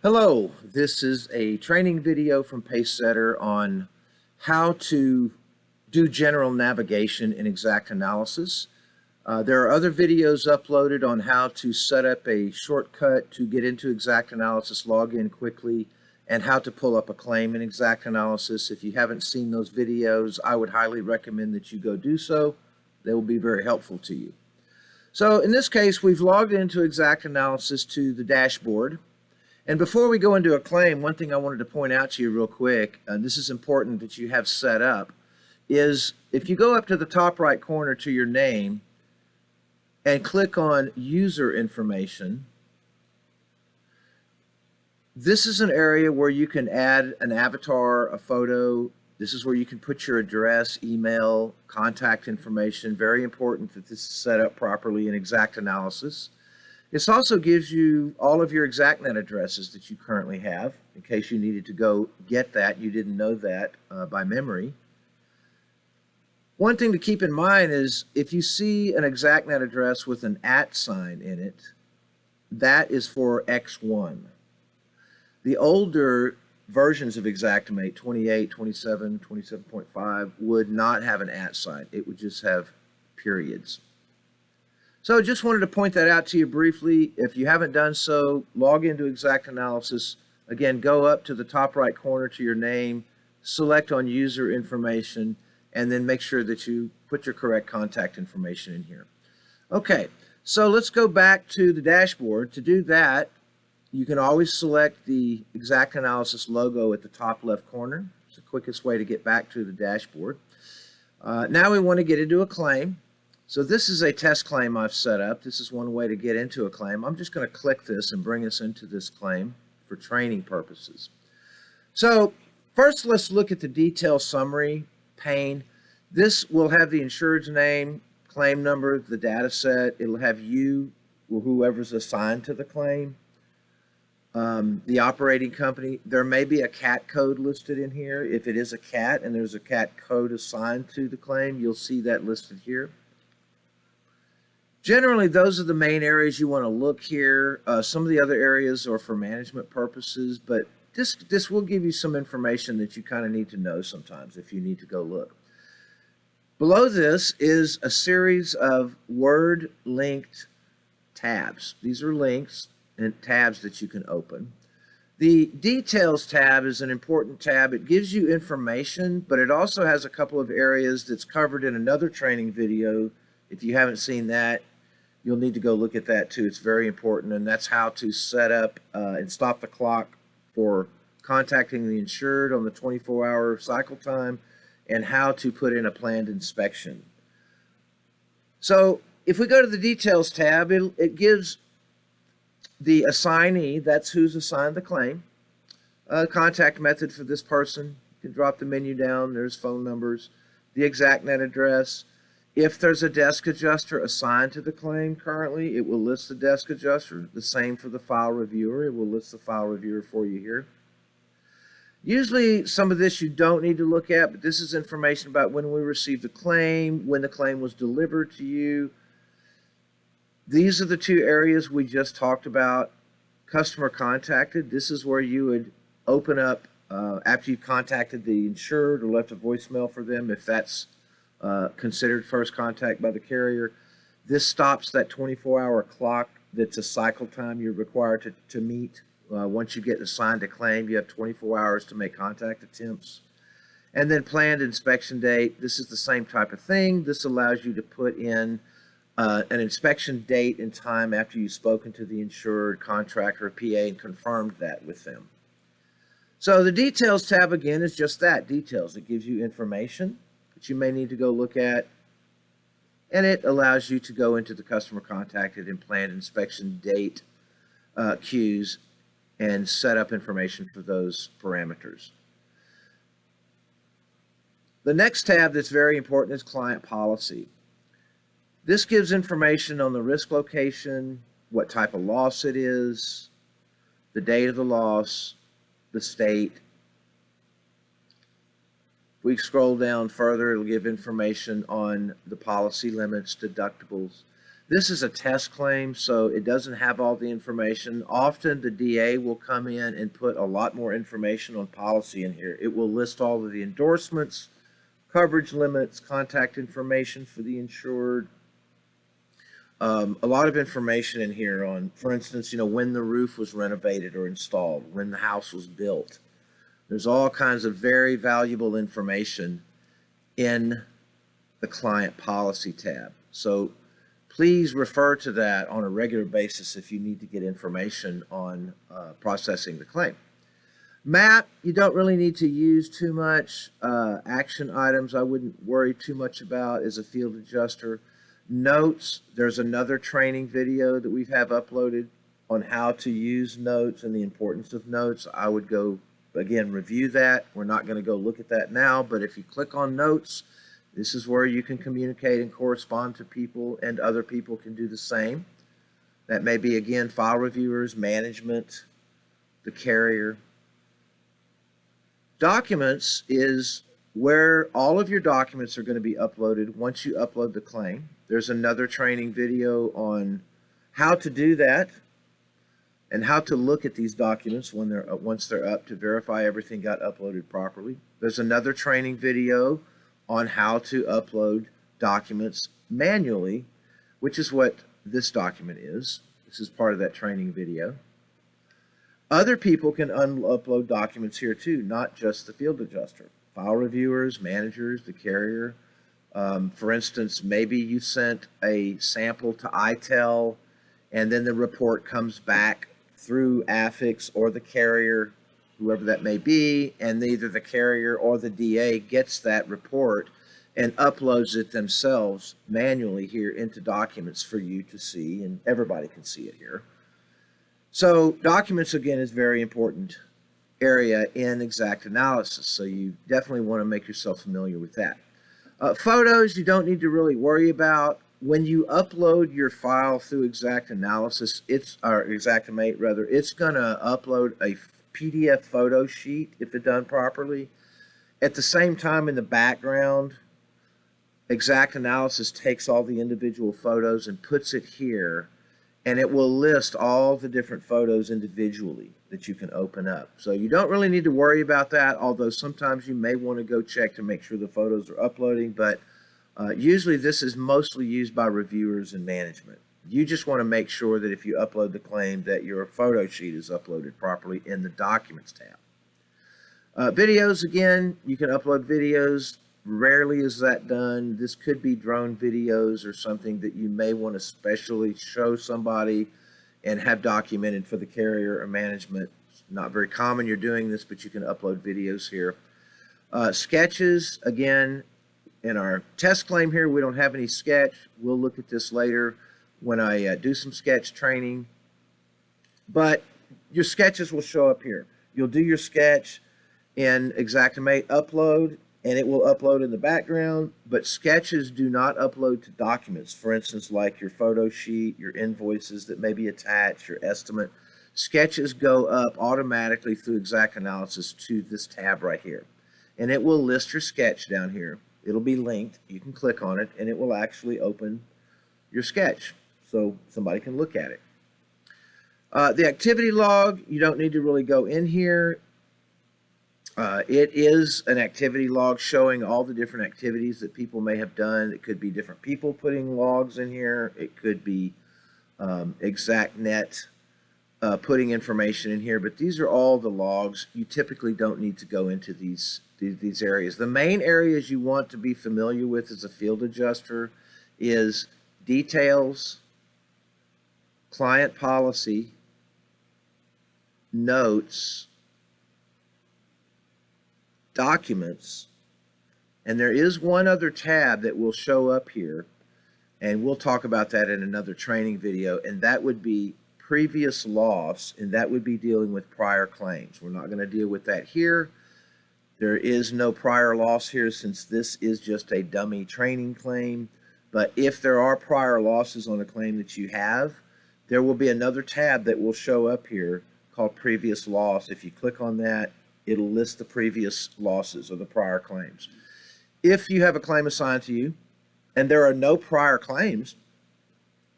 Hello, this is a training video from Pacesetter on how to do general navigation in Xactanalysis. There are other videos uploaded on how to set up a shortcut to get into Xactanalysis, log in quickly, and how to pull up a claim in Xactanalysis. If you haven't seen those videos, I would highly recommend that you go do so. They will be very helpful to you. So in this case, we've logged into Xactanalysis to the dashboard. And before we go into a claim, one thing I wanted to point out to you real quick, and this is important that you have set up, is if you go up to the top right corner to your name and click on user information, this is an area where you can add an avatar, a photo. This is where you can put your address, email, contact information. Very important that this is set up properly in Xactanalysis. This also gives you all of your ExactNet addresses that you currently have, in case you needed to go get that. You didn't know that by memory. One thing to keep in mind is if you see an ExactNet address with an @ sign in it, that is for X1. The older versions of Xactimate, 28, 27, 27.5, would not have an @ sign. It would just have periods. So I just wanted to point that out to you briefly. If you haven't done so, log into Xactanalysis. Again, go up to the top right corner to your name, select on user information, and then make sure that you put your correct contact information in here. Okay, so let's go back to the dashboard. To do that, you can always select the Xactanalysis logo at the top left corner. It's the quickest way to get back to the dashboard. Now we want to get into a claim. So this is a test claim I've set up. This is one way to get into a claim. I'm just going to click this and bring us into this claim for training purposes. So first, let's look at the detail summary pane. This will have the insured's name, claim number, the data set. It'll have you or whoever's assigned to the claim, the operating company. There may be a CAT code listed in here. If it is a CAT and there's a CAT code assigned to the claim, you'll see that listed here. Generally, those are the main areas you want to look here. Some of the other areas are for management purposes, but this will give you some information that you kind of need to know sometimes if you need to go look. Below this is a series of word-linked tabs. These are links and tabs that you can open. The Details tab is an important tab. It gives you information, but it also has a couple of areas that's covered in another training video. If you haven't seen that, you'll need to go look at that too. It's very important, and that's how to set up and stop the clock for contacting the insured on the 24-hour cycle time, and how to put in a planned inspection. So if we go to the Details tab, it gives the assignee, that's who's assigned the claim, contact method for this person. You can drop the menu down. There's phone numbers, the ExactNet address. If there's a desk adjuster assigned to the claim currently, it will list the desk adjuster. The same for the file reviewer. It will list the file reviewer for you here. Usually some of this you don't need to look at, but this is information about when we received the claim, when the claim was delivered to you. These are the two areas we just talked about. Customer contacted. This is where you would open up after you contacted the insured or left a voicemail for them, if that's considered first contact by the carrier. This stops that 24-hour clock that's a cycle time you're required to meet. Once you get assigned a claim, you have 24 hours to make contact attempts. And then planned inspection date. This is the same type of thing. This allows you to put in an inspection date and time after you've spoken to the insured, contractor, or PA and confirmed that with them. So the Details tab, again, is just that, details. It gives you information that you may need to go look at, and it allows you to go into the customer contacted and planned inspection date queues and set up information for those parameters. The next tab that's very important is client policy. This gives information on the risk location, what type of loss it is, the date of the loss, the state. If we scroll down further, it'll give information on the policy limits, deductibles. This is a test claim, so it doesn't have all the information. Often the DA will come in and put a lot more information on policy in here. It will list all of the endorsements, coverage limits, contact information for the insured. A lot of information in here on, for instance, when the roof was renovated or installed, when the house was built. There's all kinds of very valuable information in the client policy tab. So please refer to that on a regular basis if you need to get information on processing the claim. Map, you don't really need to use too much. Action items, I wouldn't worry too much about as a field adjuster. Notes, there's another training video that we have uploaded on how to use notes and the importance of notes. I would go, again, review that. We're not going to go look at that now, but if you click on notes, this is where you can communicate and correspond to people, and other people can do the same. That may be, again, file reviewers, management, the carrier. Documents is where all of your documents are going to be uploaded once you upload the claim. There's another training video on how to do that and how to look at these documents once they're up to verify everything got uploaded properly. There's another training video on how to upload documents manually, which is what this document is. This is part of that training video. Other people can upload documents here too, not just the field adjuster. File reviewers, managers, the carrier. For instance, maybe you sent a sample to ITEL, and then the report comes back through AFIX or the carrier, whoever that may be, and either the carrier or the DA gets that report and uploads it themselves manually here into documents for you to see, and everybody can see it here. So documents, again, is a very important area in Xactanalysis, so you definitely want to make yourself familiar with that. Photos, you don't need to really worry about. When you upload your file through Xactanalysis, or Xactimate rather, it's going to upload a PDF photo sheet if it's done properly. At the same time, in the background, Xactanalysis takes all the individual photos and puts it here, and it will list all the different photos individually that you can open up. So you don't really need to worry about that, although sometimes you may want to go check to make sure the photos are uploading, but usually this is mostly used by reviewers and management. You just want to make sure that if you upload the claim that your photo sheet is uploaded properly in the Documents tab. Videos, again, you can upload videos. Rarely is that done. This could be drone videos or something that you may want to specially show somebody and have documented for the carrier or management. It's not very common you're doing this, but you can upload videos here. Sketches, again, in our test claim here, we don't have any sketch. We'll look at this later when I do some sketch training. But your sketches will show up here. You'll do your sketch in Xactimate upload, and it will upload in the background, but sketches do not upload to documents. For instance, like your photo sheet, your invoices that may be attached, your estimate. Sketches go up automatically through Xactanalysis to this tab right here. And it will list your sketch down here. It'll be linked. You can click on it, and it will actually open your sketch so somebody can look at it. The activity log, you don't need to really go in here. It is an activity log showing all the different activities that people may have done. It could be different people putting logs in here. It could be XactNet putting information in here. But these are all the logs. You typically don't need to go into these areas. The main areas you want to be familiar with as a field adjuster is details, client policy, notes, documents, and there is one other tab that will show up here, and we'll talk about that in another training video, and that would be previous loss, and that would be dealing with prior claims. We're not going to deal with that here. There is no prior loss here since this is just a dummy training claim, but if there are prior losses on a claim that you have, there will be another tab that will show up here called previous loss. If you click on that, it'll list the previous losses or the prior claims. If you have a claim assigned to you and there are no prior claims,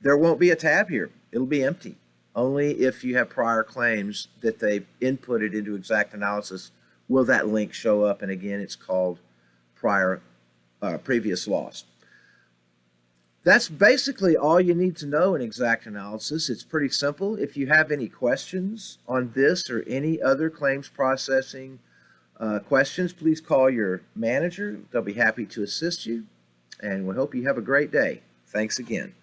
there won't be a tab here. It'll be empty. Only if you have prior claims that they've inputted into Xactanalysis will that link show up. And again, it's called previous loss. That's basically all you need to know in Xactanalysis. It's pretty simple. If you have any questions on this or any other claims processing questions, please call your manager. They'll be happy to assist you. And we hope you have a great day. Thanks again.